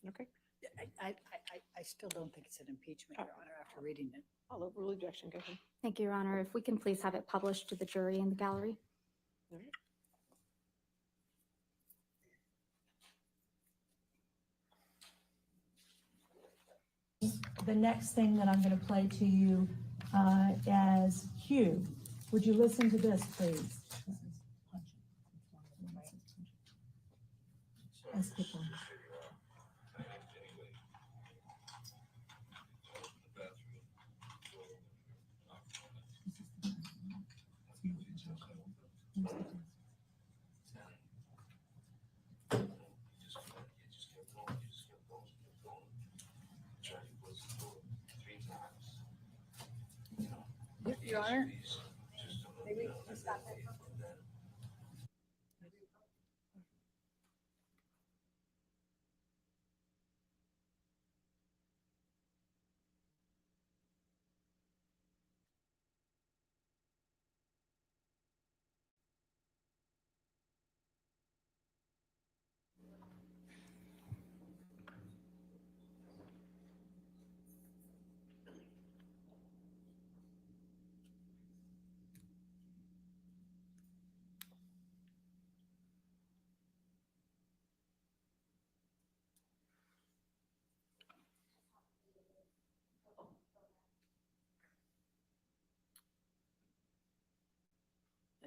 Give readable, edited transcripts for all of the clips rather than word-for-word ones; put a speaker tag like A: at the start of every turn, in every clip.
A: Okay.
B: I still don't think it's an impeachment, Your Honor, after reading it.
A: I'll overrule objection. Go ahead.
C: Thank you, Your Honor. If we can please have it published to the jury in the gallery.
A: All right.
D: The next thing that I'm going to play to you as cue. Would you listen to this, please? As people.
B: Your Honor, maybe we stop that.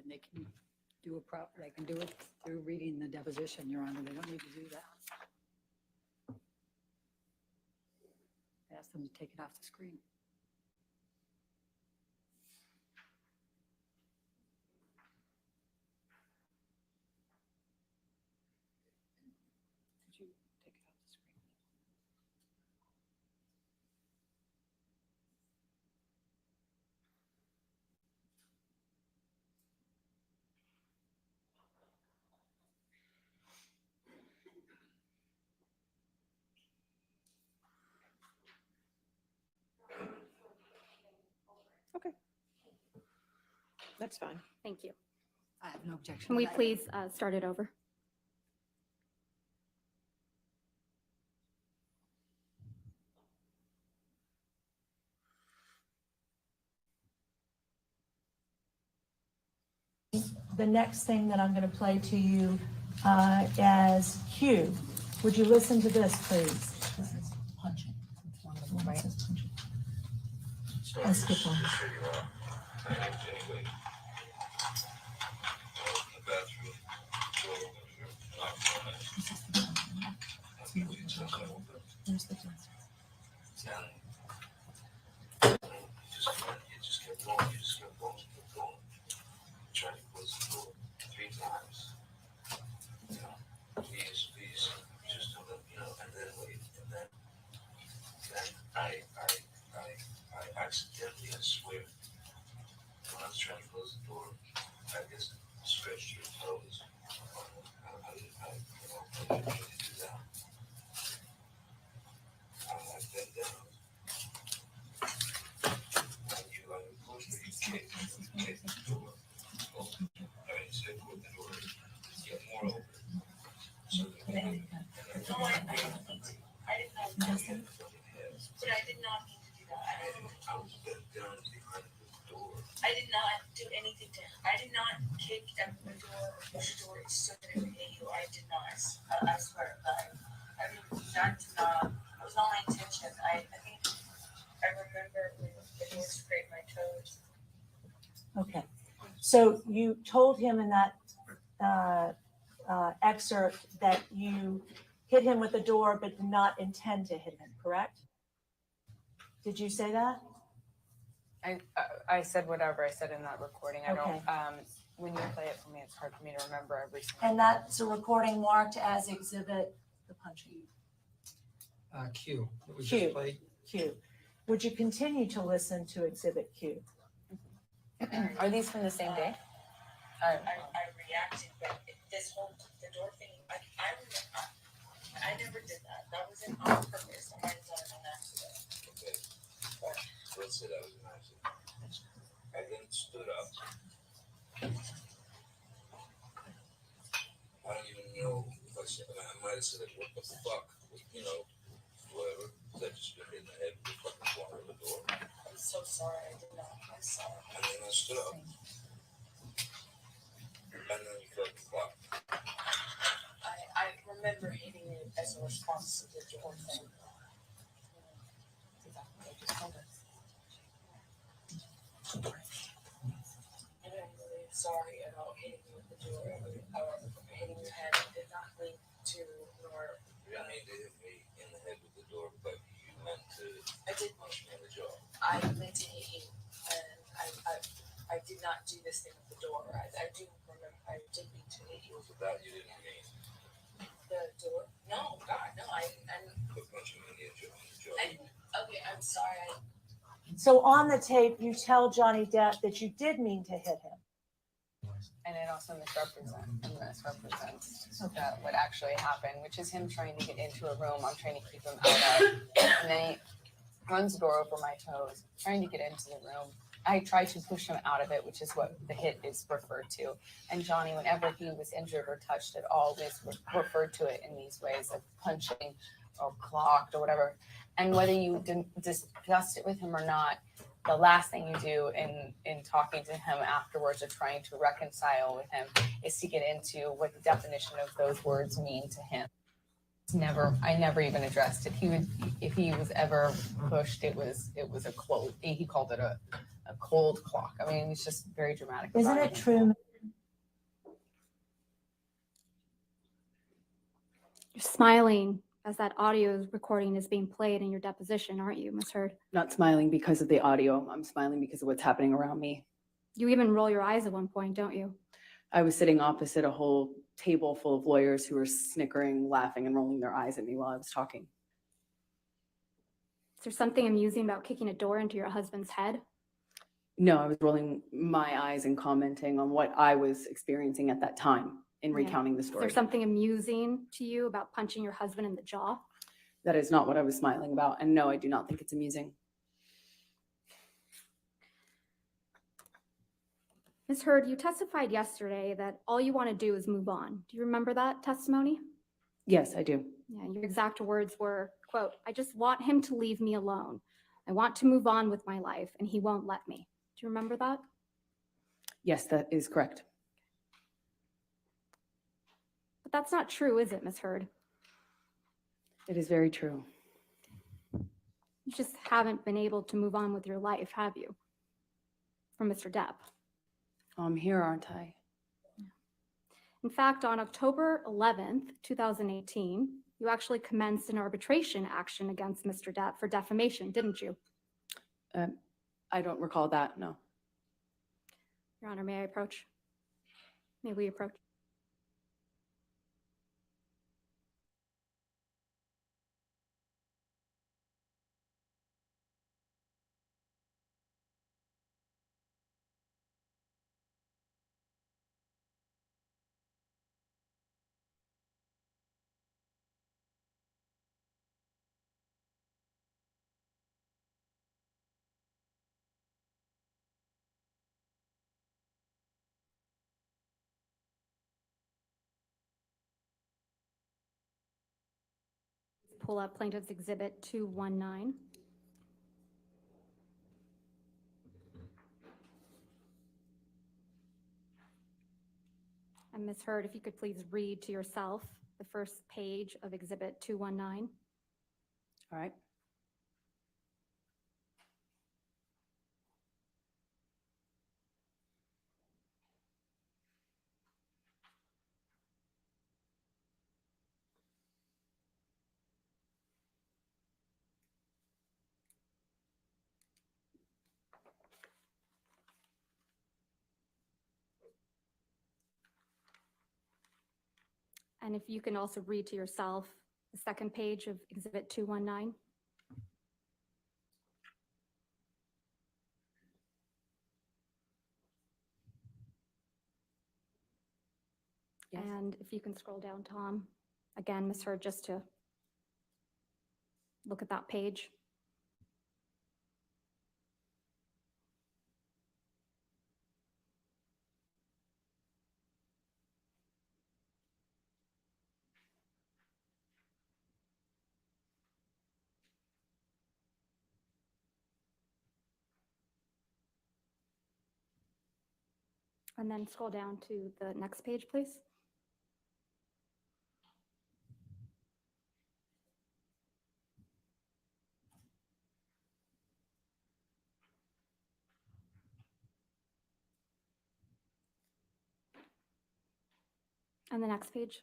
B: And they can do they can do it through reading the deposition, Your Honor. They don't need to do that. Ask them to take it off the screen. Could you take it off the screen?
A: Okay. That's fine.
C: Thank you.
B: I have no objection.
C: Can we
B: to that.
C: please start it over?
D: The next thing that I'm going to play to you as cue. Would you listen to this, please? This is punching. It's one of the ones that says punching. Let's skip on. There's the test.
E: Trying to close the door 3 times. Please, just don't, and then wait, and then I accidentally, I swear, when I was trying to close the door, I just stretched your toes. I didn't mean to do that. I bent down. And you kicked the door. Instead of the door, get more open. So that I did not mean to do that. I was bent down behind the door.
F: I did not do anything to him. I did not kick at the door or push the door so that it would hit you. I did not. I swear. I mean, that was not my intention. I think I remember when the door scraped my toes.
D: Okay. So you told him in that excerpt that you hit him with the door but did not intend to hit him, correct? Did you say that?
G: I said whatever I said in that recording. I
D: Okay.
G: don't, when you play it for me, it's hard for me to remember every single
D: And that's a recording marked as exhibit the punching.
H: Q. That we
D: Q.
H: just played.
D: Q. Would you continue to listen to exhibit Q?
G: Are these from the same day?
F: I reacted, but the door thing, I never did that. That wasn't on purpose. I might have done it on accident.
E: Okay. Let's say that was an accident. I then stood up. I don't even know if I might have said, what the fuck? that just been in the head with the fucking corner of the door?
F: I'm so sorry, I did not, I'm sorry.
E: And then I stood up. And then you felt the clock.
F: I remember hitting it as a response to the door thing. Exactly, I just told us. And I'm really sorry about hitting you with the door, or hitting your head. It did not lead to, nor,
E: You didn't mean to hit me in the head with the door, but you meant to
F: I did,
E: punch me in the jaw.
F: I meant to hit you, and I did not do this thing with the door. I do remember, I did mean to hit you.
E: Was it that you didn't mean?
F: The door? No, God, no, I
E: But punching me in the jaw.
F: didn't, okay, I'm sorry,
D: So on the tape, you tell Johnny Depp that you did mean to hit him.
G: And it also misrepresents what actually happened, which is him trying to get into a room I'm trying to keep him out of. And then he runs the door over my toes, trying to get into the room. I tried to push him out of it, which is what the hit is referred to. And Johnny, whenever he was injured or touched it, always referred to it in these ways of punching or clocked or whatever. And whether you discussed it with him or not, the last thing you do in talking to him afterwards or trying to reconcile with him is to get into what the definition of those words mean to him. I never even addressed it. If he was ever pushed, it was a cold. He called it a cold clock. I mean, it's just very dramatic.
D: Isn't it true?
C: You're smiling as that audio recording is being played in your deposition, aren't you, Ms. Heard?
I: Not smiling because of the audio. I'm smiling because of what's happening around me.
C: You even roll your eyes at one point, don't you?
I: I was sitting opposite a whole table full of lawyers who were snickering, laughing, and rolling their eyes at me while I was talking.
C: Is there something amusing about kicking a door into your husband's head?
I: No, I was rolling my eyes and commenting on what I was experiencing at that time in
C: Yeah.
I: recounting the
C: Is
I: story.
C: there something amusing to you about punching your husband in the jaw?
I: That is not what I was smiling about. And no, I do not think it's amusing.
C: Ms. Heard, you testified yesterday that all you want to do is move on. Do you remember that testimony?
I: Yes, I do.
C: Yeah, your exact words were, quote, "I just want him to leave me alone. I want to move on with my life, and he won't let me." Do you remember that?
I: Yes, that is correct.
C: But that's not true, is it, Ms. Heard?
I: It is very true.
C: You just haven't been able to move on with your life, have you? From Mr. Depp.
I: I'm here, aren't I?
C: In fact, on October 11th, 2018, you actually commenced an arbitration action against Mr. Depp for defamation, didn't you?
I: I don't recall that, no.
C: Your Honor, may I approach? May we approach? Pull up Plaintiff's Exhibit 219. And Ms. Heard, if you could please read to yourself the first page of Exhibit 219.
I: All right.
C: And if you can also read to yourself the second page of Exhibit 219.
I: Yes.
C: And if you can scroll down, Tom, again, Ms. Heard, just to look at that page. And then scroll down to the next page, please. And the next page.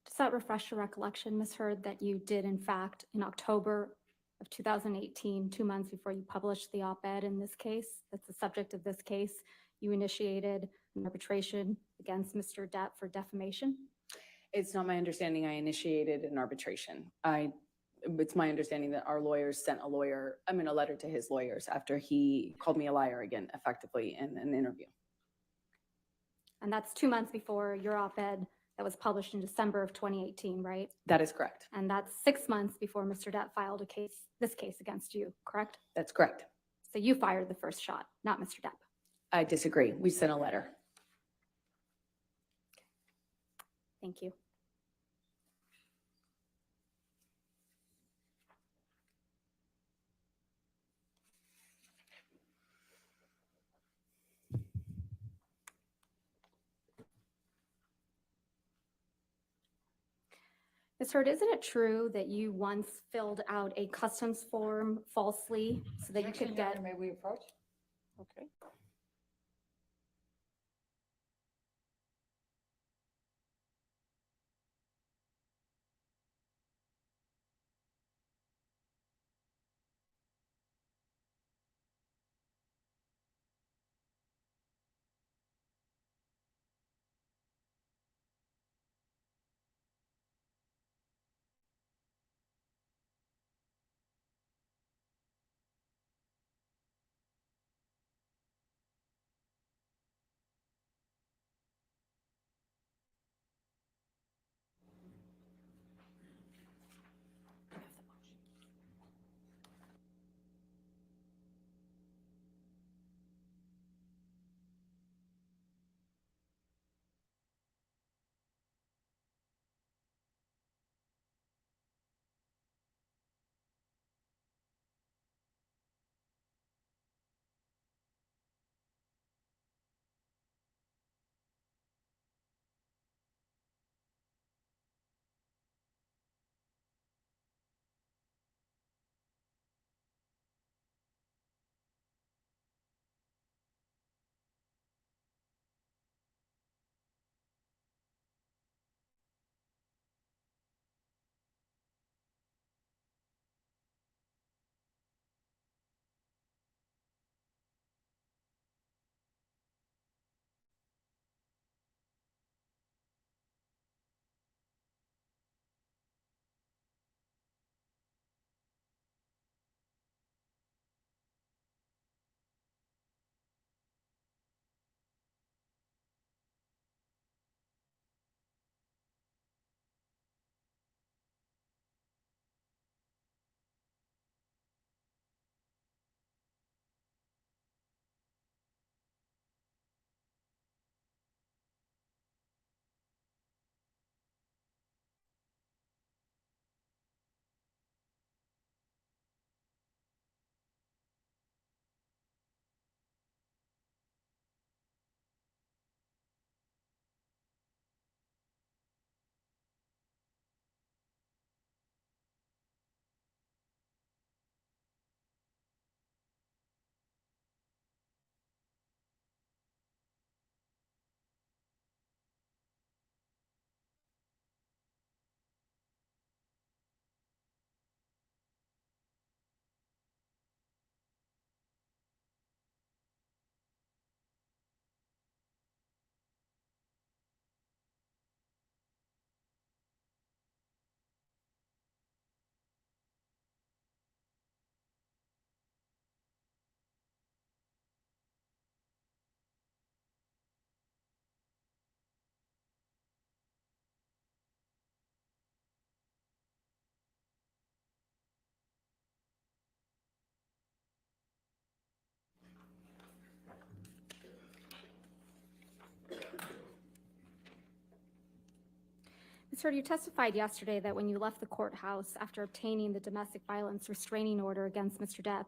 C: Does that refresh your recollection, Ms. Hurd, that you did in fact in October of 2018, 2 months before you published the op-ed in this case, that's the subject of this case, you initiated an arbitration against Mr. Depp for defamation?
I: It's not my understanding I initiated an arbitration. It's my understanding that our lawyers sent a letter to his lawyers after he called me a liar again, effectively in an interview.
C: And that's 2 months before your op-ed that was published in December of 2018, right?
I: That is correct.
C: And that's 6 months before Mr. Depp filed this case against you, correct?
I: That's correct.
C: So you fired the first shot, not Mr. Depp.
I: I disagree. We sent a letter.
C: Thank you. Ms. Hurd, isn't it true that you once filled out a customs form falsely so that you could get?
B: May we approach?
A: Okay.
C: Sir, you testified yesterday that when you left the courthouse after obtaining the domestic violence restraining order against Mr. Depp,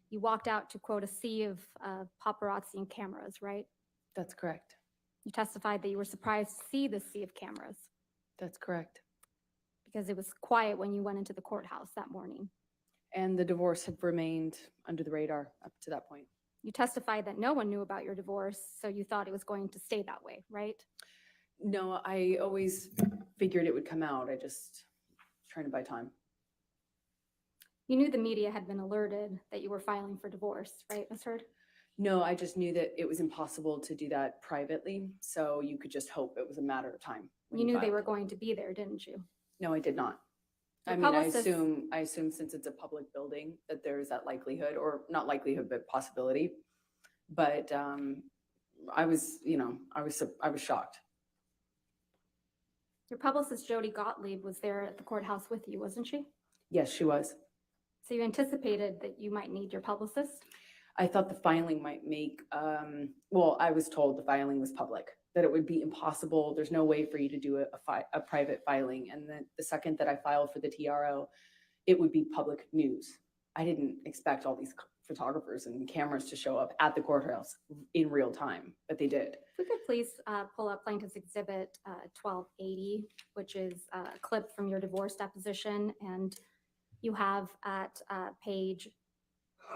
C: you walked out to, quote, a sea of paparazzi and cameras, right?
I: That's correct.
C: You testified that you were surprised to see the sea of cameras
I: That's correct.
C: because it was quiet when you went into the courthouse that morning.
I: And the divorce had remained under the radar up to that point.
C: You testified that no one knew about your divorce, so you thought it was going to stay that way, right?
I: No, I always figured it would come out. I just trying to buy time.
C: You knew the media had been alerted that you were filing for divorce, right, Ms. Heard?
I: No, I just knew that it was impossible to do that privately. So you could just hope it was a matter of time. when
C: You knew they
I: filed.
C: were going to be there, didn't you?
I: No, I did not.
C: Your
I: I mean,
C: publicist-
I: I assume since it's a public building that there is that likelihood, or not likelihood, but possibility. But I was shocked.
C: Your publicist, Jody Gottlieb, was there at the courthouse with you, wasn't she?
I: Yes, she was.
C: So you anticipated that you might need your publicist?
I: I thought the filing might make, I was told the filing was public, that it would be impossible. There's no way for you to do a private filing. And then the second that I filed for the TRO, it would be public news. I didn't expect all these photographers and cameras to show up at the courthouse in real time, but they did.
C: If we could please pull up Plaintiff's Exhibit 1280, which is a clip from your divorce deposition. And you have at page,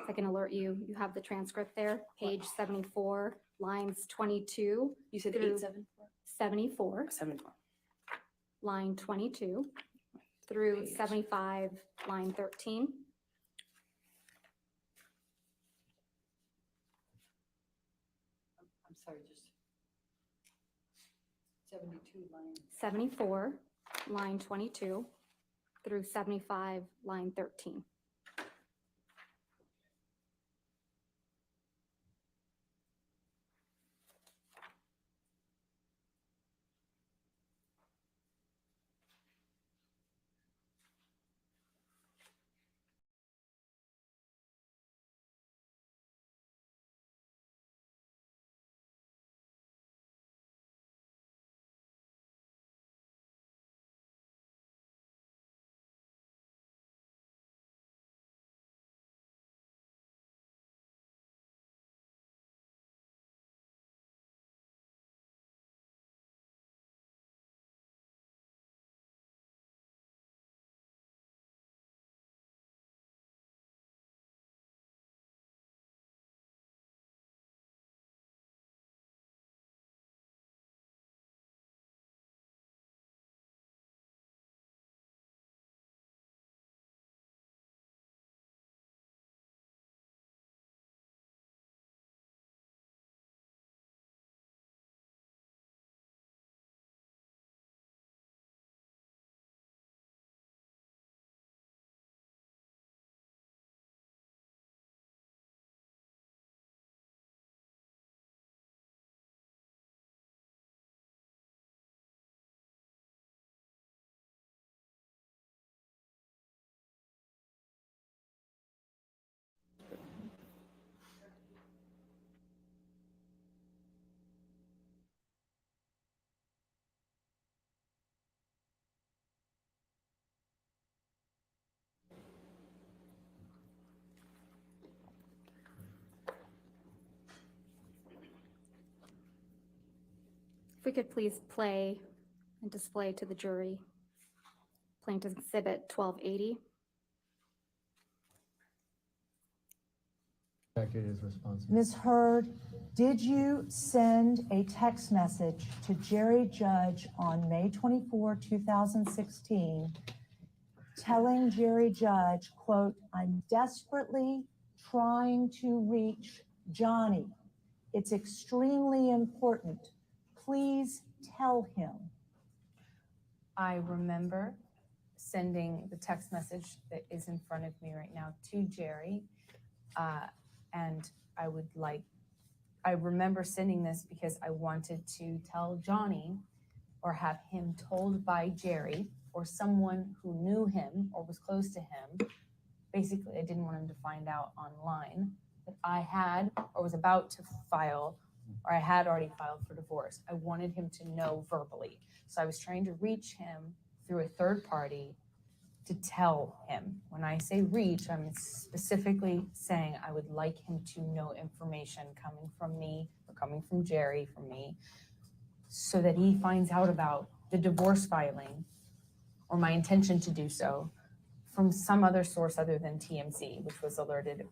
C: if I can alert you, you have the transcript there, page 74, lines 22.
I: You said
C: through
I: 874?
C: 74,
I: 74.
C: line 22 through
I: Page.
C: 75, line 13.
B: I'm sorry, just 72 lines.
C: 74, line 22 through 75, line 13. If we could please play and display to the jury Plaintiff's Exhibit 1280.
J: Record is responsible.
D: Ms. Heard, did you send a text message to Jerry Judge on May 24, 2016, telling Jerry Judge, quote, "I'm desperately trying to reach Johnny. It's extremely important. Please tell him."
G: I remember sending the text message that is in front of me right now to Jerry. And I remember sending this because I wanted to tell Johnny or have him told by Jerry or someone who knew him or was close to him. Basically, I didn't want him to find out online that I had or was about to file or I had already filed for divorce. I wanted him to know verbally. So I was trying to reach him through a third party to tell him. When I say reach, I'm specifically saying I would like him to know information coming from me or coming from Jerry, from me, so that he finds out about the divorce filing or my intention to do so from some other source other than TMZ, which was alerted.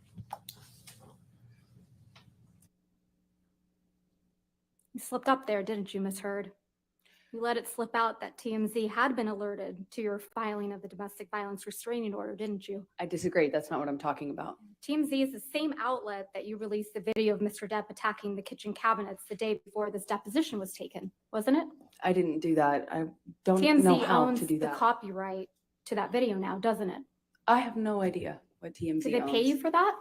C: You slipped up there, didn't you, Ms. Heard? You let it slip out that TMZ had been alerted to your filing of the domestic violence restraining order, didn't you?
I: I disagree. That's not what I'm talking about.
C: TMZ is the same outlet that you released the video of Mr. Depp attacking the kitchen cabinets the day before this deposition was taken, wasn't it?
I: I didn't do that. I don't know
C: TMZ
I: how
C: owns
I: to do
C: the
I: that.
C: copyright to that video now, doesn't it?
I: I have no idea what TMZ
C: Did they
I: owns.
C: pay you for that?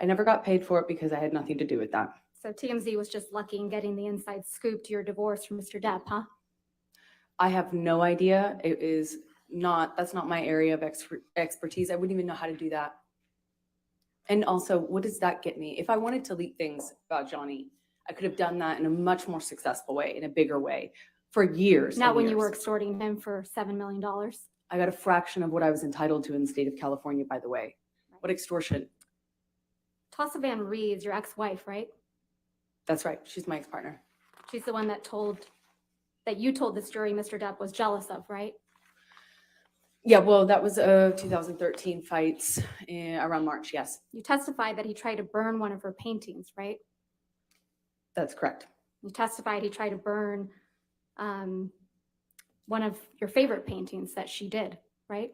I: I never got paid for it because I had nothing to do with that.
C: So TMZ was just lucky in getting the inside scoop to your divorce from Mr. Depp, huh?
I: I have no idea. That's not my area of expertise. I wouldn't even know how to do that. And also, what does that get me? If I wanted to leak things about Johnny, I could have done that in a much more successful way, in a bigger way, for years.
C: Not
I: and
C: when you were
I: years.
C: extorting him for $7 million.
I: I got a fraction of what I was entitled to in the state of California, by the way. What extortion?
C: Tassa Van Reeves, your ex-wife, right?
I: That's right. She's my ex-partner.
C: She's the one that you told this jury Mr. Depp was jealous of, right?
I: Yeah, well, that was 2013 fights around March, yes.
C: You testified that he tried to burn one of her paintings, right?
I: That's correct.
C: You testified he tried to burn one of your favorite paintings that she did, right?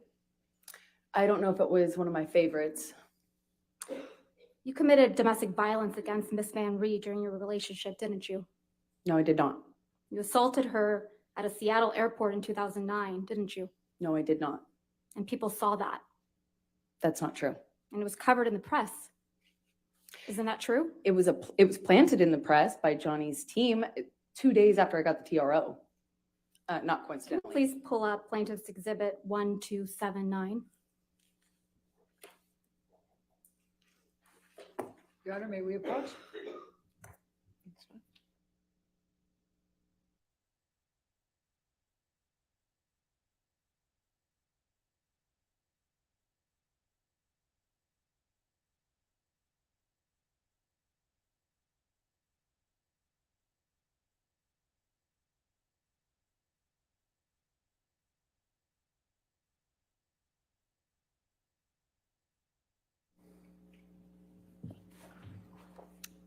I: I don't know if it was one of my favorites.
C: You committed domestic violence against Miss Van Reed during your relationship, didn't you?
I: No, I did not.
C: You assaulted her at a Seattle airport in 2009, didn't you?
I: No, I did not.
C: And people saw that.
I: That's not true.
C: And it was covered in the press. Isn't that true?
I: It was planted in the press by Johnny's team 2 days after I got the TRO. Not
C: Can you
I: coincidentally.
C: please pull up Plaintiff's Exhibit 1279?
B: Your Honor, may we approach?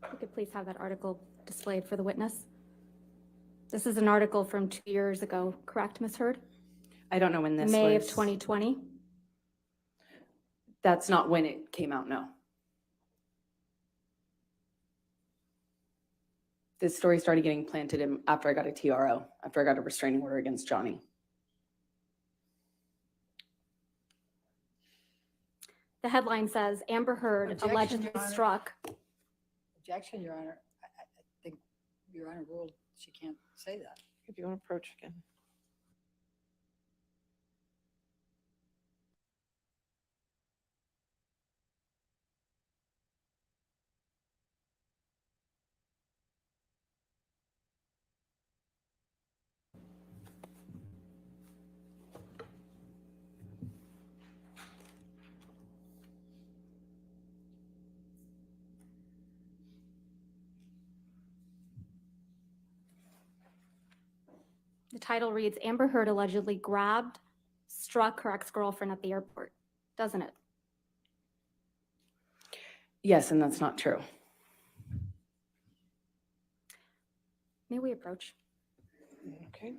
C: You could please have that article displayed for the witness. This is an article from 2 years ago, correct, Ms. Heard?
I: I don't know when this
C: May
I: was.
C: of 2020.
I: That's not when it came out, no. This story started getting planted after I got a TRO, after I got a restraining order against Johnny.
C: The headline says, Amber Heard
B: Objection,
C: allegedly
B: Your Honor.
C: struck.
B: Objection, Your Honor. I think Your Honor ruled she can't say that.
A: If you want to approach again.
C: The title reads, Amber Heard allegedly struck her ex-girlfriend at the airport, doesn't it?
I: Yes, and that's not true.
C: May we approach?
A: Okay.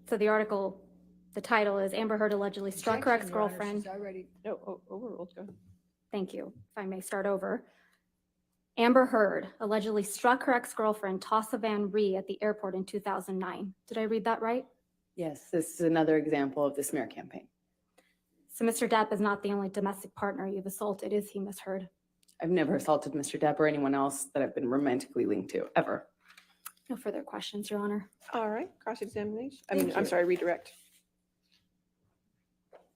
C: So the article, the title is Amber Heard allegedly struck her
B: Objection, Your Honor,
C: ex-girlfriend.
B: she's already,
A: No, overruled, go ahead.
C: Thank you. If I may start over. Amber Heard allegedly struck her ex-girlfriend Tassa Van Ree at the airport in 2009. Did I read that right?
I: Yes, this is another example of the smear campaign.
C: So Mr. Depp is not the only domestic partner you've assaulted, is he, Ms. Heard?
I: I've never assaulted Mr. Depp or anyone else that I've been romantically linked to, ever.
C: No further questions, Your Honor.
A: All right, cross-examination.
B: Thank
A: I'm
B: you.
A: sorry, redirect.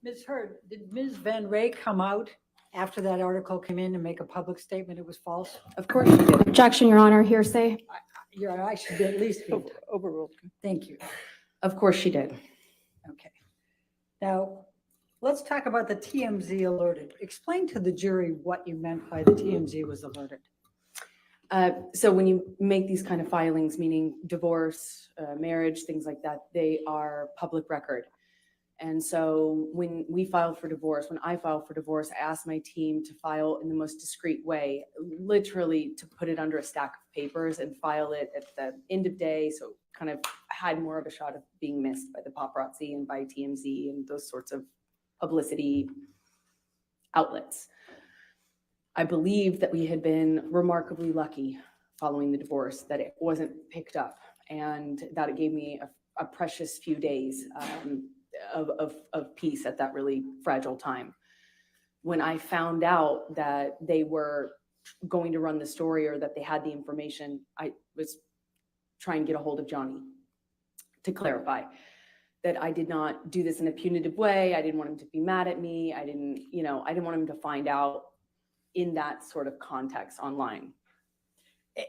B: Ms. Heard, did Ms. Van Ray come out after that article came in and make a public statement it was false?
I: Of course she did.
C: Objection, Your Honor, hearsay.
B: Your Honor, I should at least be.
A: Overruled.
B: Thank you.
I: Of course she did.
B: Okay. Now, let's talk about the TMZ alerted. Explain to the jury what you meant by the TMZ was alerted.
I: So when you make these kind of filings, meaning divorce, marriage, things like that, they are public record. And so when we filed for divorce, when I filed for divorce, I asked my team to file in the most discreet way, literally to put it under a stack of papers and file it at the end of day. So kind of had more of a shot of being missed by the paparazzi and by TMZ and those sorts of publicity outlets. I believe that we had been remarkably lucky following the divorce, that it wasn't picked up and that it gave me a precious few days of peace at that really fragile time. When I found out that they were going to run the story or that they had the information, I was trying to get a hold of Johnny to clarify that I did not do this in a punitive way. I didn't want him to be mad at me. I didn't want him to find out in that sort of context online.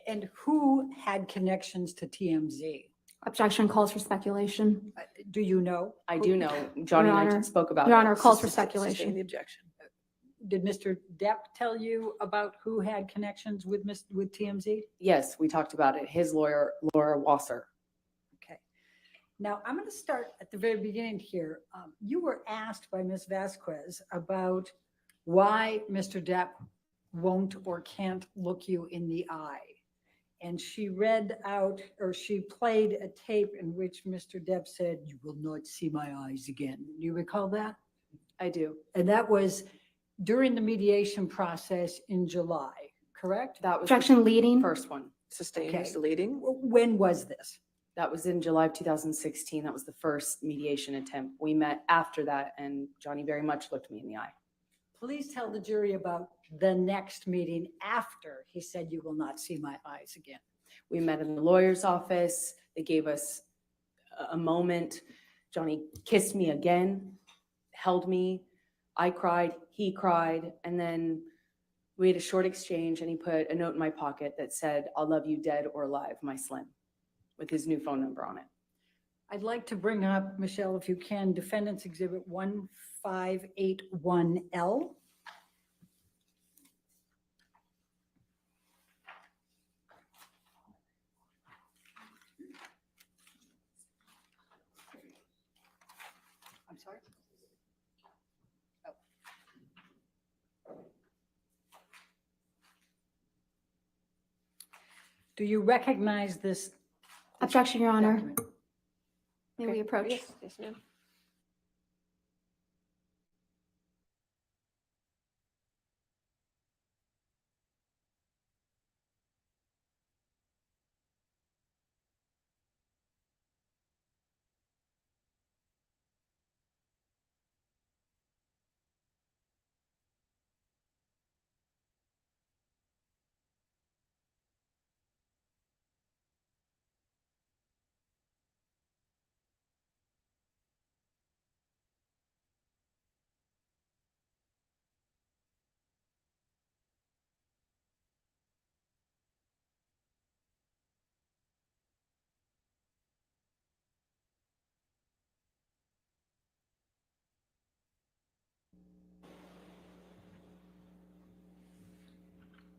B: And who had connections to TMZ?
C: Objection calls for speculation.
B: Do you know?
I: I do know, Johnny and I
C: Honor.
I: spoke about
C: Your
I: it.
C: Honor, calls for
A: Sustain
C: speculation.
A: the objection.
B: Did Mr. Depp tell you about who had connections with TMZ?
I: Yes, we talked about it. His lawyer, Laura Wasser.
B: Okay. Now, I'm going to start at the very beginning here. You were asked by Ms. Vasquez about why Mr. Depp won't or can't look you in the eye. And she read out, or she played a tape in which Mr. Depp said, "You will not see my eyes again." Do you recall that?
I: I do.
B: And that was during the mediation process in July, correct?
I: That was
C: Objection
I: the
C: leading.
I: first one.
A: Sustain
B: Okay.
A: is the leading.
B: When was this?
I: That was in July of 2016. That was the first mediation attempt. We met after that, and Johnny very much looked me in the eye.
B: Please tell the jury about the next meeting after he said, "You will not see my eyes again."
I: We met in the lawyer's office. They gave us a moment. Johnny kissed me again, held me. I cried, he cried, and then we had a short exchange, and he put a note in my pocket that said, "I'll love you dead or alive, my Slim," with his new phone number on it.
B: I'd like to bring up, Michelle, if you can, Defendant's Exhibit 1581L. I'm sorry? Oh. Do you recognize this?
C: Objection, Your Honor.
B: document?
C: May we
B: Okay.
C: approach?
A: Yes, ma'am.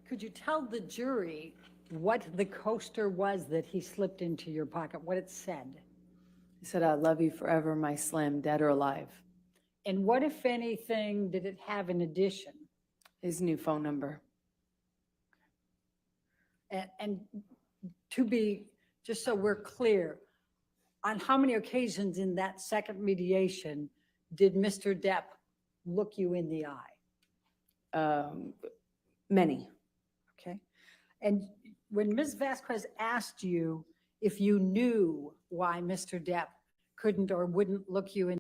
B: Could you tell the jury what the coaster was that he slipped into your pocket, what it said?
I: He said, "I love you forever, my Slim, dead or alive."
B: And what, if anything, did it have in addition?
I: His new phone number.
B: And to be, just so we're clear, on how many occasions in that second mediation did Mr. Depp look you in the eye?
I: Many.
B: Okay. And when Ms. Vasquez asked you if you knew why Mr. Depp couldn't or wouldn't look you in